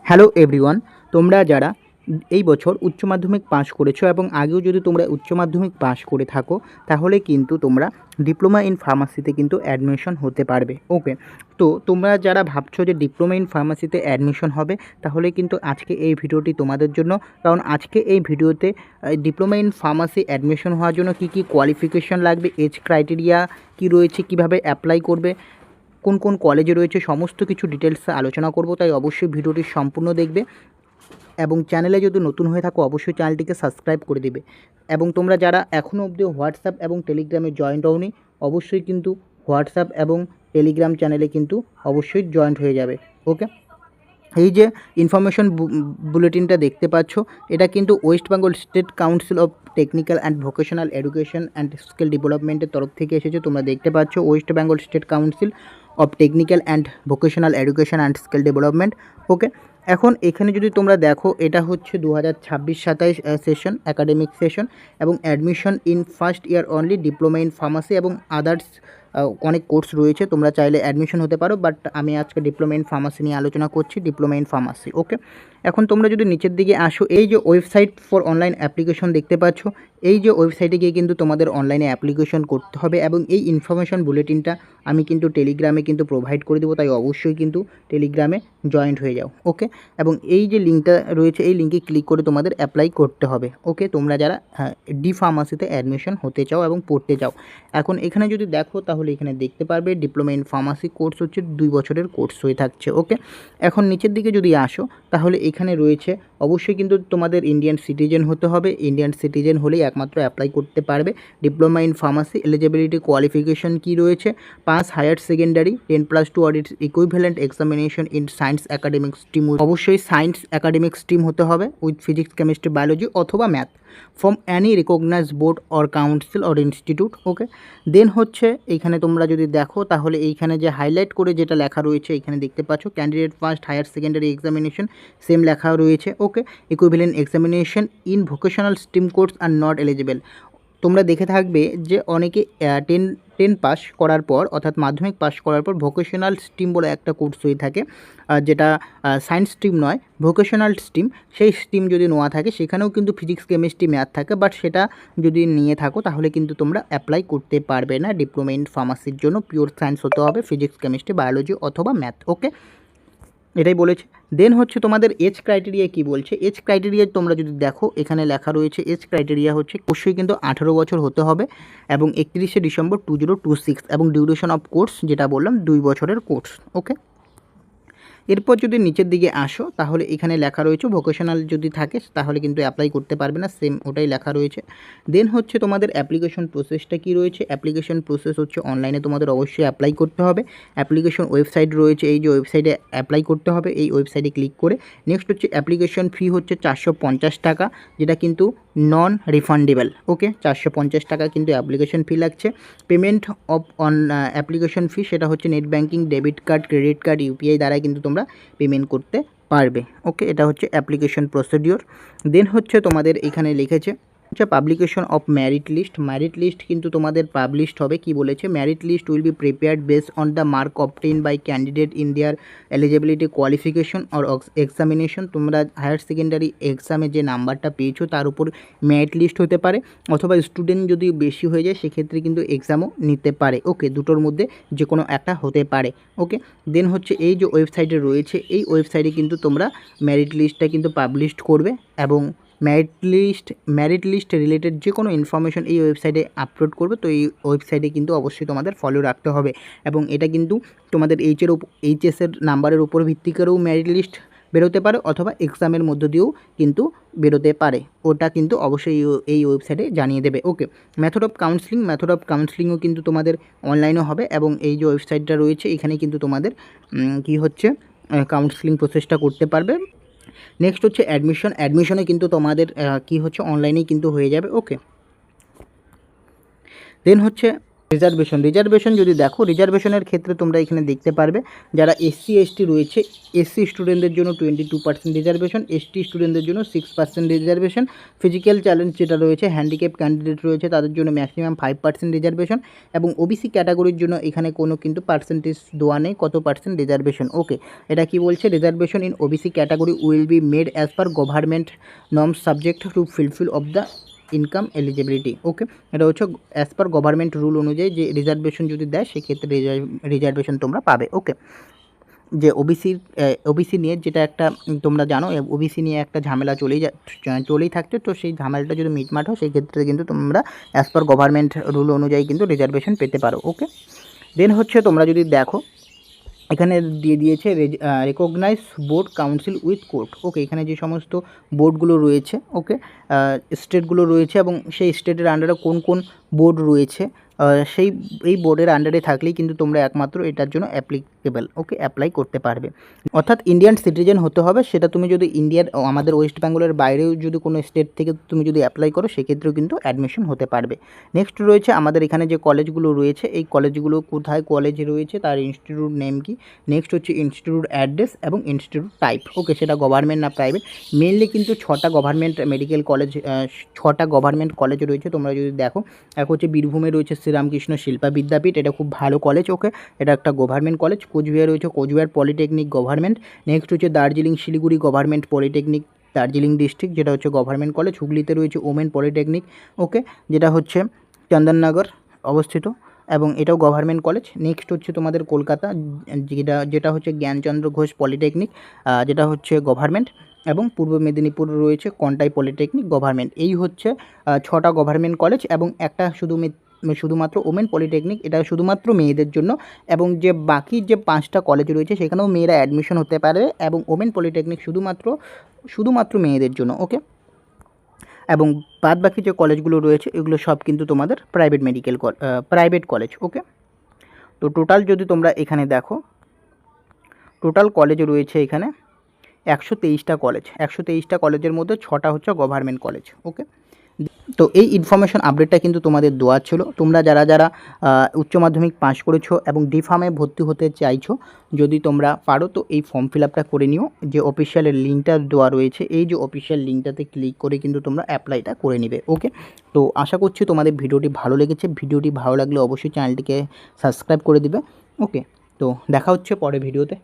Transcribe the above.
Hello everyone, তোমরা যারা এই বছর উচ্চ মাধ্যমিক পাশ করেছো এবং আগেও যদি তোমরা উচ্চ মাধ্যমিক পাশ করে থাকো তাহলে কিন্তু তোমরা ডিপ্লোমা ইন ফার্মাসিতে কিন্তু অ্যাডমিশন হতে পারবে। ওকে, তো তোমরা যারা ভাবছো যে ডিপ্লোমা ইন ফার্মাসিতে অ্যাডমিশন হবে তাহলে কিন্তু আজকে এই ভিডিওটি তোমাদের জন্য। কারণ আজকে এই ভিডিওতে ডিপ্লোমা ইন ফার্মাসি অ্যাডমিশন হওয়ার জন্য কী কী কোয়ালিফিকেশন লাগবে, এজ ক্রাইটেরিয়া কী রয়েছে, কিভাবে অ্যাপ্লাই করবে, কোন কোন কলেজে রয়েছে, সমস্ত কিছু ডিটেলসে আলোচনা করব। তাই অবশ্যই ভিডিওটি সম্পূর্ণ দেখবে এবং চ্যানেলে যদি নতুন হয়ে থাকো অবশ্যই চ্যানেলটিকে সাবস্ক্রাইব করে দিবে। এবং তোমরা যারা এখনও অবধি হোয়াটসঅ্যাপ এবং টেলিগ্রামে জয়েন্ট হওনি অবশ্যই কিন্তু হোয়াটসঅ্যাপ এবং টেলিগ্রাম চ্যানেলে কিন্তু অবশ্যই জয়েন্ট হয়ে যাবে। ওকে, এই যে ইনফরমেশন বুলেটিনটা দেখতে পাচ্ছ এটা কিন্তু West Bengal State Council of Technical and Vocational Education and Skill ডেভেলপমেন্টের তরফ থেকে এসেছে। তোমরা দেখতে পাচ্ছ West Bengal State Council of Technical and Vocational Education and Skill Development. Okay, এখন এখানে যদি তোমরা দেখো এটা হচ্ছে 2026-27 সেশন, অ্যাকাডেমিক সেশন, এবং admission in first year only diploma in pharmacy এবং আদার্স অনেক কোর্স রয়েছে। তোমরা চাইলে অ্যাডমিশন হতে পারো, বাট আমি আজকে ডিপ্লোমা ইন ফার্মাসি নিয়ে আলোচনা করছি, ডিপ্লোমা ইন ফার্মাসি। ওকে, এখন তোমরা যদি নিচের দিকে আসো এই যে ওয়েবসাইট ফর অনলাইন অ্যাপ্লিকেশন দেখতে পাচ্ছ, এই যে ওয়েবসাইটে গিয়ে কিন্তু তোমাদের অনলাইনে অ্যাপ্লিকেশন করতে হবে এবং এই ইনফরমেশন বুলেটিনটা আমি কিন্তু টেলিগ্রামে কিন্তু প্রোভাইড করে দেবো। তাই অবশ্যই কিন্তু টেলিগ্রামে জয়েন্ট হয়ে যাও। ওকে, এবং এই যে লিঙ্কটা রয়েছে এই লিঙ্কে ক্লিক করে তোমাদের অ্যাপ্লাই করতে হবে। ওকে, তোমরা যারা ডি ফার্মাসিতে অ্যাডমিশন হতে চাও এবং পড়তে চাও। এখন এখানে যদি দেখো তাহলে এখানে দেখতে পারবে ডিপ্লোমা ইন ফার্মাসি কোর্স হচ্ছে 2 বছরের কোর্স হয়ে থাকছে। ওকে, এখন নিচের দিকে যদি আসো তাহলে এখানে রয়েছে অবশ্যই কিন্তু তোমাদের ইন্ডিয়ান সিটিজেন হতে হবে। ইন্ডিয়ান সিটিজেন হলেই একমাত্র অ্যাপ্লাই করতে পারবে diploma in pharmacy. Eligibility qualification কি রয়েছে, pass higher secondary 10+2 or it's equivalent examination in science academic stream, অবশ্যই সায়েন্স একাডেমিক স্ট্রিম হতে হবে উইথ ফিজিক্স কেমিস্ট্রি বায়োলজি অথবা math from any recognised board or council or institute. Okay, then হচ্ছে এইখানে তোমরা যদি দেখো তাহলে এইখানে যে হাইলাইট করে যেটা লেখা রয়েছে এখানে দেখতে পাচ্ছ candidate first higher secondary examination, same লেখা রয়েছে। Okay, equivalent examination in vocational stream course are not eligible. তোমরা দেখে থাকবে যে অনেকে টেন পাস করার পর অর্থাৎ মাধ্যমিক পাস করার পর ভোকেশনাল স্ট্রিম বলে একটা কোর্স হয়ে থাকে, যেটা সায়েন্স স্ট্রিম নয়, ভোকেশনাল স্ট্রিম। সেই স্ট্রিম যদি নেওয়া থাকে সেখানেও কিন্তু ফিজিক্স কেমিস্ট্রি ম্যাথ থাকে, বাট সেটা যদি নিয়ে থাকো তাহলে কিন্তু তোমরা অ্যাপ্লাই করতে পারবে না ডিপ্লোমা ইন ফার্মাসির জন্য। পিওর সায়েন্স হতে হবে, ফিজিক্স কেমিস্ট্রি বায়োলজি অথবা ম্যাথ। ওকে, এটাই বলেছে। দেন হচ্ছে তোমাদের এজ ক্রাইটেরিয়া কি বলছে, এজ ক্রাইটেরিয়া তোমরা যদি দেখো এখানে লেখা রয়েছে এজ ক্রাইটেরিয়া হচ্ছে অবশ্যই কিন্তু 18 বছর হতে হবে এবং 31শে ডিসেম্বর 2026 এবং ডিউরেশন অফ কোর্স যেটা বললাম 2 বছরের কোর্স। ওকে, এরপর যদি নিচের দিকে আসো তাহলে এখানে লেখা রয়েছে ভোকেশনাল যদি থাকে তাহলে কিন্তু অ্যাপ্লাই করতে পারবে না, সেম ওটাই লেখা রয়েছে। দেন হচ্ছে তোমাদের অ্যাপ্লিকেশন প্রসেসটা কি রয়েছে, অ্যাপ্লিকেশন প্রসেস হচ্ছে অনলাইনে তোমাদের অবশ্যই অ্যাপ্লাই করতে হবে। অ্যাপ্লিকেশন ওয়েবসাইট রয়েছে, এই যে ওয়েবসাইটে অ্যাপ্লাই করতে হবে, এই ওয়েবসাইটে ক্লিক করে নেক্সট হচ্ছে অ্যাপ্লিকেশন ফি হচ্ছে 450 টাকা, যেটা কিন্তু নন রিফান্ডেবল। ওকে, 450 টাকা কিন্তু অ্যাপ্লিকেশন ফি লাগছে। Payment of on application fee সেটা হচ্ছে net banking, debit card, credit card, UPI দ্বারাই কিন্তু তোমরা পেমেন্ট করতে পারবে। ওকে, এটা হচ্ছে অ্যাপ্লিকেশন প্রসিডিওর। দেন হচ্ছে তোমাদের এখানে লিখেছে আচ্ছা publication of merit list, merit list কিন্তু তোমাদের পাবলিশড হবে। কি বলেছে, merit list will be prepared based on the mark obtain by candidate in their eligibility qualification or examination. তোমরা হায়ার সেকেন্ডারি এক্সামে যে নাম্বারটা পেয়েছো তার উপর মেরিট লিস্ট হতে পারে, অথবা স্টুডেন্ট যদি বেশি হয়ে যায় সেক্ষেত্রে কিন্তু এক্সামও নিতে পারে। ওকে, দুটোর মধ্যে যে কোনো একটা হতে পারে। ওকে, দেন হচ্ছে এই যে ওয়েবসাইটে রয়েছে এই ওয়েবসাইটে কিন্তু তোমরা মেরিট লিস্টটা কিন্তু পাবলিশ করবে এবং মেরিট লিস্ট রিলেটেড যে কোনো ইনফরমেশন এই ওয়েবসাইটে আপলোড করবে। তো এই ওয়েবসাইটে কিন্তু অবশ্যই তোমাদের ফলো রাখতে হবে এবং এটা কিন্তু তোমাদের এইচএসের নাম্বারের উপর ভিত্তি করেও মেরিট লিস্ট বেরোতে পারে অথবা এক্সামের মধ্য দিয়েও কিন্তু বেরোতে পারে, ওটা কিন্তু অবশ্যই এই ওয়েবসাইটে জানিয়ে দেবে। ওকে, মেথড অফ কাউন্সিলিংও কিন্তু তোমাদের অনলাইনে হবে এবং এই যে ওয়েবসাইটটা রয়েছে এখানে কিন্তু তোমাদের কি হচ্ছে কাউন্সিলিং প্রসেসটা করতে পারবে। নেক্সট হচ্ছে অ্যাডমিশনে কিন্তু তোমাদের কি হচ্ছে অনলাইনেই কিন্তু হয়ে যাবে। ওকে, দেন হচ্ছে রিজার্ভেশন যদি দেখো, রিজার্ভেশনের ক্ষেত্রে তোমরা এখানে দেখতে পারবে যারা এসসি এসটি রয়েছে, এসসি স্টুডেন্টদের জন্য 22% রিজার্ভেশন, এসটি স্টুডেন্টদের জন্য 6% রিজার্ভেশন, ফিজিক্যাল চ্যালেঞ্জ যেটা রয়েছে, হ্যান্ডিক্যাপ ক্যান্ডিডেট রয়েছে তাদের জন্য ম্যাক্সিমাম 5% রিজার্ভেশন, এবং ওবিসি ক্যাটাগরির জন্য এখানে কোনো কিন্তু পার্সেন্টেজ দেওয়া নেই কত পার্সেন্ট রিজার্ভেশন। ওকে, এটা কি বলছে, reservation in OBC category will be made as per government norms subject to fulfil of the income eligibility. Okay, এটা হচ্ছে অ্যাজ পার গভর্নমেন্ট রুল অনুযায়ী যে রিজার্ভেশন যদি দেয় সেক্ষেত্রে রিজার্ভেশন তোমরা পাবে। ওকে, যে ওবিসি নিয়ে যেটা একটা তোমরা জানো, ওবিসি নিয়ে একটা ঝামেলা চলেই থাকছে, তো সেই ঝামেলাটা যদি মিটমাট হয় সেই ক্ষেত্রে কিন্তু তোমরা অ্যাজ পার গভর্নমেন্ট রুল অনুযায়ী কিন্তু রিজার্ভেশন পেতে পারো। ওকে, দেন হচ্ছে তোমরা যদি দেখো এখানে দিয়ে দিয়েছে recognise board council with court. Okay, এখানে যে সমস্ত বোর্ডগুলো রয়েছে, ওকে, স্টেটগুলো রয়েছে এবং সেই স্টেটের আন্ডারে কোন কোন বোর্ড রয়েছে, এই বোর্ডের আন্ডারে থাকলেই কিন্তু তোমরা একমাত্র এটার জন্য অ্যাপ্লিকেবল। ওকে, অ্যাপ্লাই করতে পারবে, অর্থাৎ ইন্ডিয়ান সিটিজেন হতে হবে। সেটা তুমি যদি ইন্ডিয়ার আমাদের ওয়েস্ট বেঙ্গলের বাইরেও যদি কোনো স্টেট থেকে তুমি যদি অ্যাপ্লাই করো সেক্ষেত্রেও কিন্তু অ্যাডমিশন হতে পারবে। নেক্সট রয়েছে আমাদের এখানে যে কলেজগুলো রয়েছে, এই কলেজগুলো কোথায় কলেজ রয়েছে, তার ইনস্টিটিউট নেম কি, নেক্সট হচ্ছে ইনস্টিটিউট অ্যাড্রেস এবং ইনস্টিটিউট টাইপ। ওকে, সেটা গভর্নমেন্ট না প্রাইভেট। মেনলি কিন্তু 6টা গভর্নমেন্ট মেডিকেল কলেজ, 6টা গভর্নমেন্ট কলেজ রয়েছে। তোমরা যদি দেখো, এক হচ্ছে বীরভূমে রয়েছে শ্রীরামকৃষ্ণ শিল্পা বিদ্যাপীঠ, এটা খুব ভালো কলেজ। ওকে, এটা একটা গভর্নমেন্ট কলেজ। কোচবিহার রয়েছে কোচবিহার পলিটেকনিক গভর্নমেন্ট। নেক্সট হচ্ছে Darjeeling Siliguri government polytechnic Darjeeling district, যেটা হচ্ছে গভর্নমেন্ট কলেজ। হুগলিতে রয়েছে ওমেন পলিটেকনিক, ওকে, যেটা হচ্ছে চন্দননগর অবস্থিত এবং এটাও গভর্নমেন্ট কলেজ। নেক্সট হচ্ছে তোমাদের কলকাতা, যেটা হচ্ছে জ্ঞানচন্দ্র ঘোষ পলিটেকনিক, যেটা হচ্ছে গভর্নমেন্ট, এবং পূর্ব মেদিনীপুর রয়েছে কন্টাই পলিটেকনিক গভর্নমেন্ট। এই হচ্ছে 6টা গভর্নমেন্ট কলেজ এবং একটা শুধুমাত্র ওমেন পলিটেকনিক, এটা শুধুমাত্র মেয়েদের জন্য, এবং যে বাকি যে 5টা কলেজ রয়েছে সেখানেও মেয়েরা অ্যাডমিশন হতে পারে, এবং ওমেন পলিটেকনিক শুধুমাত্র মেয়েদের জন্য। ওকে, এবং বাদ বাকি যে কলেজগুলো রয়েছে এগুলো সব কিন্তু তোমাদের প্রাইভেট কলেজ। ওকে, তো টোটাল যদি তোমরা এখানে দেখো, টোটাল কলেজ রয়েছে এখানে 123টা কলেজ। 123টা কলেজের মধ্যে 6টা হচ্ছে গভর্নমেন্ট কলেজ। ওকে, তো এই ইনফরমেশন আপডেটটা কিন্তু তোমাদের দেওয়া ছিল। তোমরা যারা উচ্চ মাধ্যমিক পাশ করেছো এবং ডি ফার্মে ভর্তি হতে চাইছো, যদি তোমরা পারো তো এই ফর্ম ফিল আপটা করে নিও। যে অফিসিয়ালের লিঙ্কটা দেওয়া রয়েছে, এই যে অফিসিয়াল লিঙ্কটাতে ক্লিক করে কিন্তু তোমরা অ্যাপ্লাইটা করে নিবে। ওকে, তো আশা করছি তোমাদের ভিডিওটি ভালো লেগেছে। ভিডিওটি ভালো লাগলে অবশ্যই চ্যানেলটিকে সাবস্ক্রাইব করে দিবে। ওকে, তো দেখা হচ্ছে পরের ভিডিওতে।